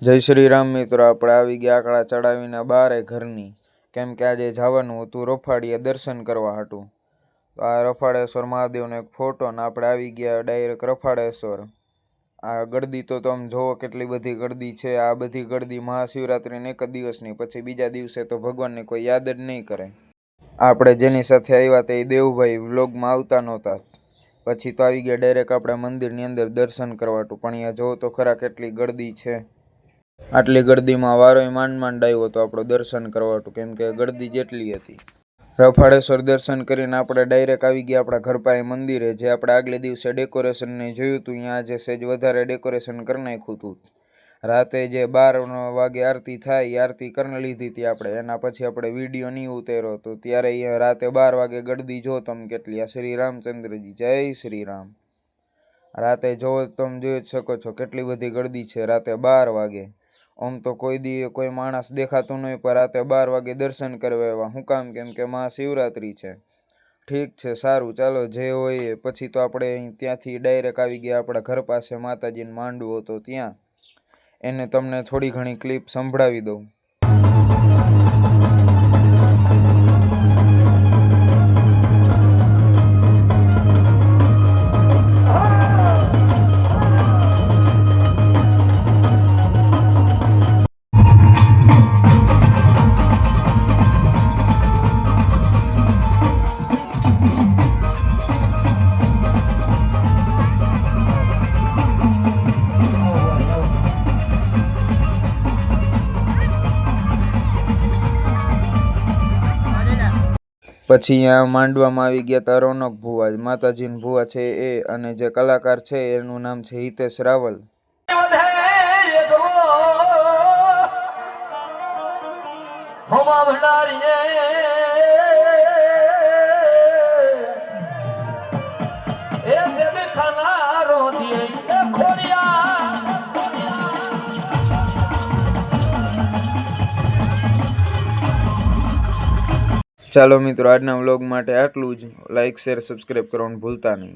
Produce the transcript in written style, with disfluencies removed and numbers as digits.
જય શ્રી રામ મિત્રો, આપણે આવી ગયા આકડા ચડાવીને બારે ઘરની, કેમ કે આજે જવાનું હતું રફાડીએ દર્શન કરવા હાટું. તો આ રફાળેશ્વર મહાદેવનો એક ફોટો ને આપણે આવી ગયા ડાયરેક્ટ રફાળેશ્વર. આ ગળદી તો તમે જોવો કેટલી બધી ગળદી છે. આ બધી ગળદી મહાશિવરાત્રિને એક જ દિવસની, પછી બીજા દિવસે તો ભગવાનની કોઈ યાદ જ નહીં કરે. આપણે જેની સાથે આવ્યા તે દેવભાઈ વ્લોગમાં આવતા નહોતા, પછી તો આવી ગયા ડાયરેક્ટ આપણે મંદિરની અંદર દર્શન કરવાટું. પણ અહીંયા જોવો તો ખરા કેટલી ગળદી છે. આટલી ગળદીમાં વારોય માંડ આવ્યો તો આપણું દર્શન કરવાટું, કેમ કે ગળદી જેટલી હતી. રફાળેશ્વર દર્શન કરીને આપણે ડાયરેક્ટ આવી ગયા આપણા ઘર પાસે મંદિરે, જે આપણે આગલે દિવસે ડેકોરેશનને જોયું હતું. અહીંયા આજે સેજ વધારે ડેકોરેશન કરી નાખ્યું હતું. રાતે જે 12 વાગે આરતી થાય એ આરતી કરી લીધી હતી આપણે. એના પછી આપણે વિડીયો નહીં ઉતાર્યો હતો, ત્યારે અહીંયા રાતે 12 વાગે ગળદી જો તમે કેટલી. આ શ્રી રામચંદ્રજી, જય શ્રી રામ. રાતે જોવો તમે જોઈ જ શકો છો કેટલી બધી ગળદી છે રાતે 12 વાગે. આમ તો કોઈ માણસ દેખાતું નહીં, પણ રાતે 12 વાગે દર્શન કરવા આવ્યા. શું કામ? કેમ કે મહાશિવરાત્રિ છે. ઠીક છે, સારું, ચાલો જે હોય એ. પછી તો આપણે ત્યાંથી ડાયરેક્ટ આવી ગયા આપણા ઘર પાસે માતાજીને માંડવો હતો ત્યાં. એને તમને થોડી ઘણી ક્લિપ સંભળાવી દઉં. પછી અહીંયા માંડવામાં આવી ગયા તા રોનક ભુવા, માતાજીના ભુવા છે એ, અને જે કલાકાર છે એનું નામ છે હિતેશ રાવલ. ચાલો મિત્રો, આજના વ્લોગ માટે આટલું જ. લાઇક, શેર, સબસ્ક્રાઈબ કરવાનું ભૂલતા નહીં.